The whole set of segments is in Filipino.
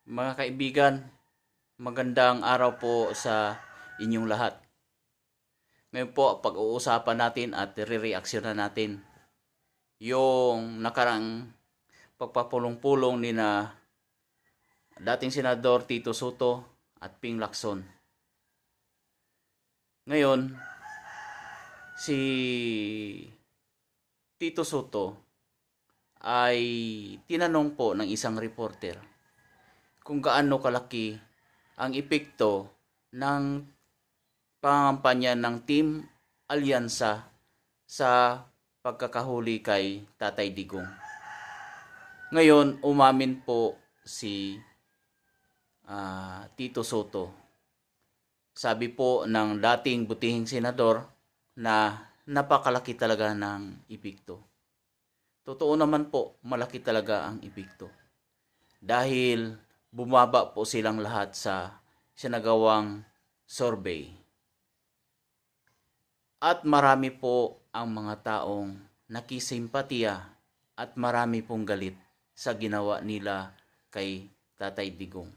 Mga kaibigan, magandang araw po sa inyong lahat. Ngayon po, pag-uusapan natin at re-reaksyonan natin yung nakarang pagpapulong-pulong ni na dating Senador Tito Soto at Ping Lacson. Ngayon, si Tito Soto ay tinanong po ng isang reporter kung gaano kalaki ang epekto ng pangampanya ng Team Alyansa sa pagkakahuli kay Tatay Digong. Ngayon, umamin po si Tito Soto. Sabi po ng dating butihing senador na napakalaki talaga ng epekto. Totoo naman po, malaki talaga ang epekto. Dahil bumaba po silang lahat sa sinagawang survey. At marami po ang mga taong nakisimpatiya at marami pong galit sa ginawa nila kay Tatay Digong.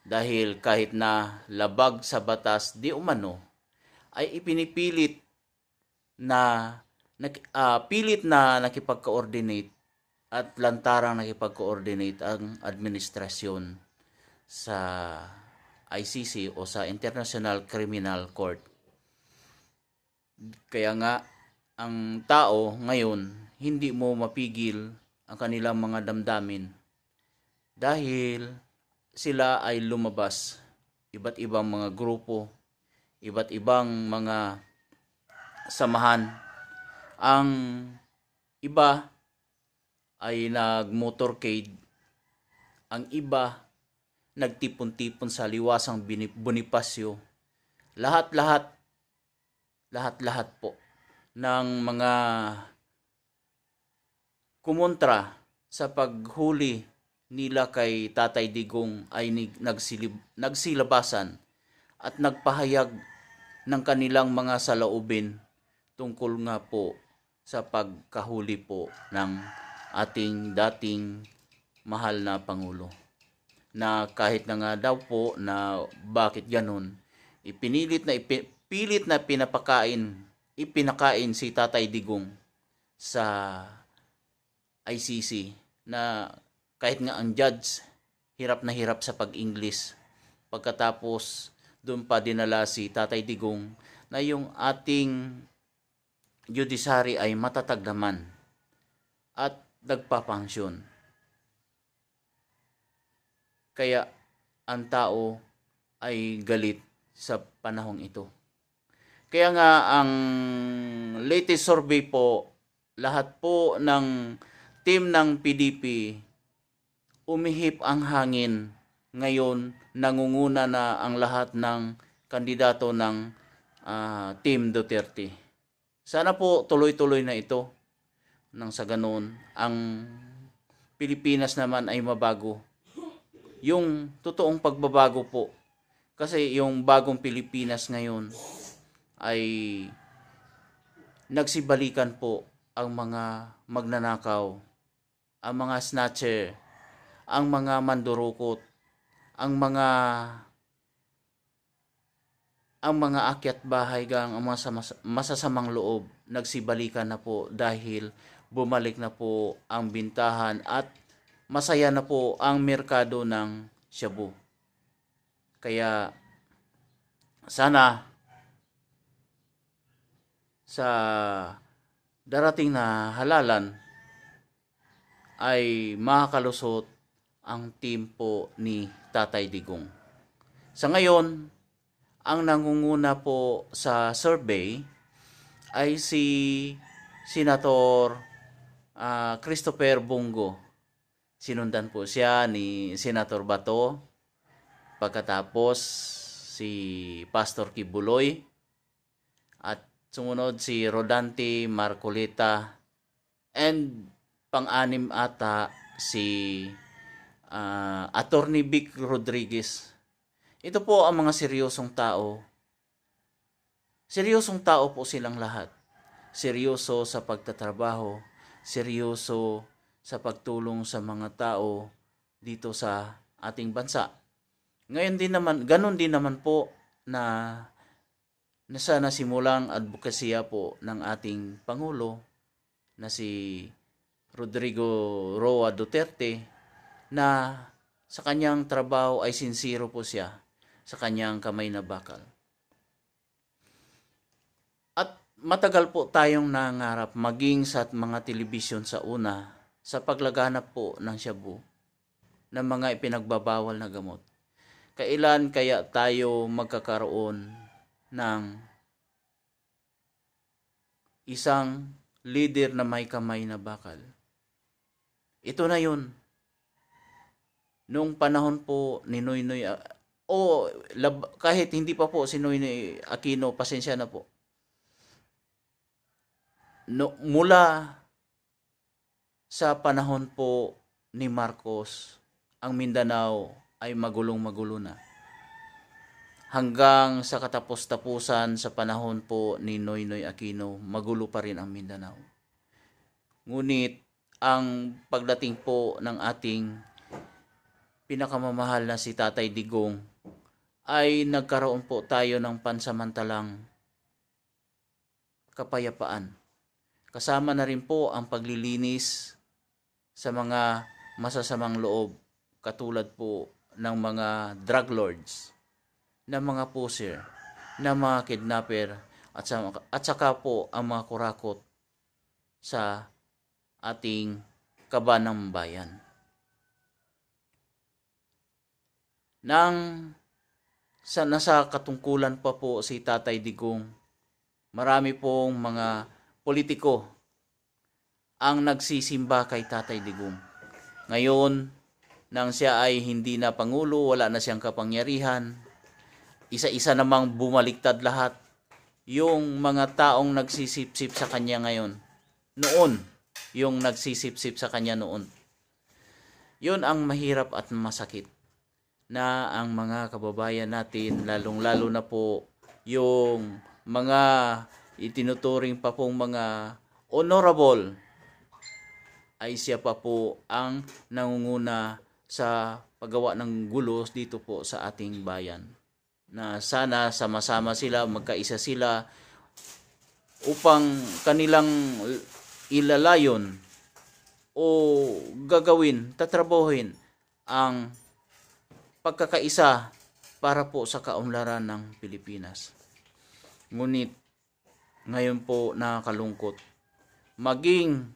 Dahil kahit na labag sa batas di umano, ay ipinipilit na pilit na nakipag-coordinate at lantarang nakipag-coordinate ang administrasyon sa ICC o sa International Criminal Court. Kaya nga, ang tao ngayon, hindi mo mapigil ang kanilang mga damdamin dahil sila ay lumabas. Iba't ibang mga grupo, iba't ibang mga samahan. Ang iba ay nag-motorcade, ang iba nagtipon-tipon sa liwasang Bonifacio. Lahat-lahat po ng mga kumontra sa paghuli nila kay Tatay Digong ay nagsilabasan at nagpahayag ng kanilang mga saloobin tungkol nga po sa pagkahuli po ng ating dating mahal na Pangulo. Na kahit na nga daw po na bakit ganun, pilit na ipinakain si Tatay Digong sa ICC na kahit nga ang judge hirap na hirap sa pag-English. Pagkatapos doon pa dinala si Tatay Digong na yung ating judiciary ay matatag naman at nagpapangsyon. Kaya ang tao ay galit sa panahong ito. Kaya nga ang latest survey po, lahat po ng team ng PDP, umihip ang hangin. Ngayon, nangunguna na ang lahat ng kandidato ng Team Duterte. Sana po tuloy-tuloy na ito. Nang sa ganoon, ang Pilipinas naman ay mabago. Yung totoong pagbabago po. Kasi yung bagong Pilipinas ngayon ay nagsibalikan po ang mga magnanakaw, ang mga snatcher, ang mga mandurukot, ang mga akyat bahay gang ang mga masasamang loob nagsibalikan na po dahil bumalik na po ang bintahan at masaya na po ang merkado ng shabu. Kaya sana sa darating na halalan ay makakalusot ang team po ni Tatay Digong. Sa ngayon, ang nangunguna po sa survey ay si Senator Christopher Bongo. Sinundan po siya ni Senator Bato. Pagkatapos si Pastor Kibuloy. At sumunod si Rodante Marcolita. And pang-anim ata si Attorney Vic Rodriguez. Ito po ang mga seryosong tao. Seryosong tao po silang lahat. Seryoso sa pagtatrabaho, seryoso sa pagtulong sa mga tao dito sa ating bansa. Ngayon din naman, ganun din naman po na nasa nasimulang advokasya po ng ating Pangulo na si Rodrigo Roa Duterte, na sa kanyang trabaho ay sincero po siya sa kanyang kamay na bakal. At matagal po tayong nangarap maging sa mga telebisyon sa una sa paglaganap po ng shabu ng mga ipinagbabawal na gamot. Kailan kaya tayo magkakaroon ng isang leader na may kamay na bakal? Ito na yun. Noong panahon po ni Noynoy, kahit hindi pa po si Noynoy Aquino, pasensya na po. Mula sa panahon po ni Marcos, ang Mindanao ay magulong-magulo na. Hanggang sa katapos-tapusan sa panahon po ni Noynoy Aquino, magulo pa rin ang Mindanao. Ngunit ang pagdating po ng ating pinakamamahal na si Tatay Digong, ay nagkaroon po tayo ng pansamantalang kapayapaan. Kasama na rin po ang paglilinis sa mga masasamang loob, katulad po ng mga drug lords, ng mga pusher, ng mga kidnapper, at saka po ang mga kurakot sa ating kabanang bayan. Nasa katungkulan pa po si Tatay Digong, marami pong mga politiko ang nagsisimba kay Tatay Digong. Ngayon, nang siya ay hindi na Pangulo, wala na siyang kapangyarihan, isa-isa namang bumaliktad lahat yung mga taong nagsisipsip sa kanya ngayon. Noon, yung nagsisipsip sa kanya noon. Yun ang mahirap at masakit, na ang mga kababayan natin, lalong-lalo na po yung mga itinuturing pa pong mga honorable, ay siya pa po ang nangunguna sa paggawa ng gulo dito po sa ating bayan. Na sana sama-sama sila, magkaisa sila upang kanilang ilalayon o tatrabahuhin ang pagkakaisa para po sa kaunlaran ng Pilipinas. Ngunit ngayon po nakakalungkot, maging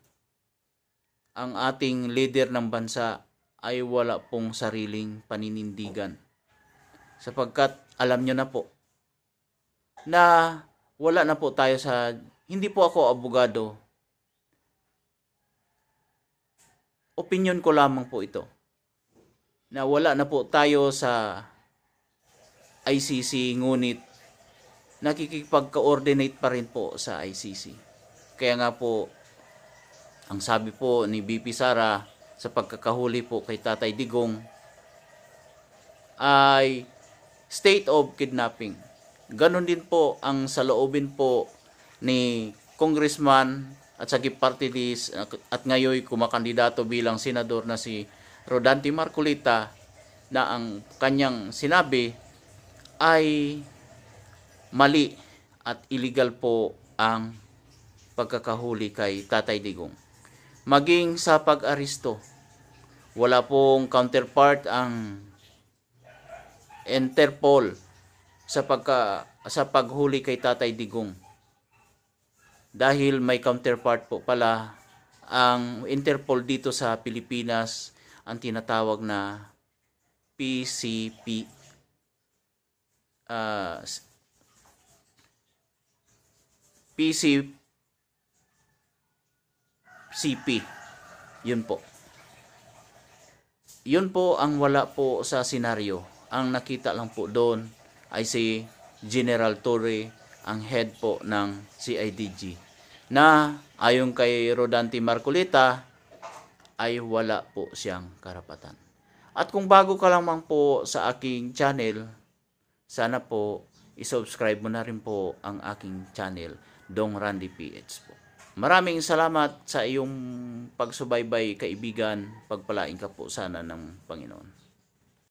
ang ating leader ng bansa ay wala pong sariling paninindigan. Sapagkat alam nyo na po na wala na po tayo sa, hindi po ako abogado, opinion ko lamang po ito, na wala na po tayo sa ICC, ngunit nakikipag-coordinate pa rin po sa ICC. Kaya nga po, ang sabi po ni BP Sara sa pagkakahuli po kay Tatay Digong ay state of kidnapping. Ganon din po ang saloobin po ni Congressman at Sagip Party List at ngayon kumakandidato bilang senador na si Rodante Marcolita, na ang kanyang sinabi ay mali at illegal po ang pagkakahuli kay Tatay Digong. Maging sa pag-aristo, wala pong counterpart ang Interpol sa paghuli kay Tatay Digong. Dahil may counterpart po pala ang Interpol dito sa Pilipinas, ang tinatawag na PCP, PCP. Yun po. Yun po ang wala po sa senaryo. Ang nakita lang po doon ay si General Torre, ang head po ng CIDG, na ayon kay Rodante Marcolita ay wala po siyang karapatan. At kung bago ka lamang po sa aking channel, sana po isubscribe mo na rin po ang aking channel, Dong Randy PH po. Maraming salamat sa iyong pagsubaybay, kaibigan. Pagpalain ka po sana ng Panginoon.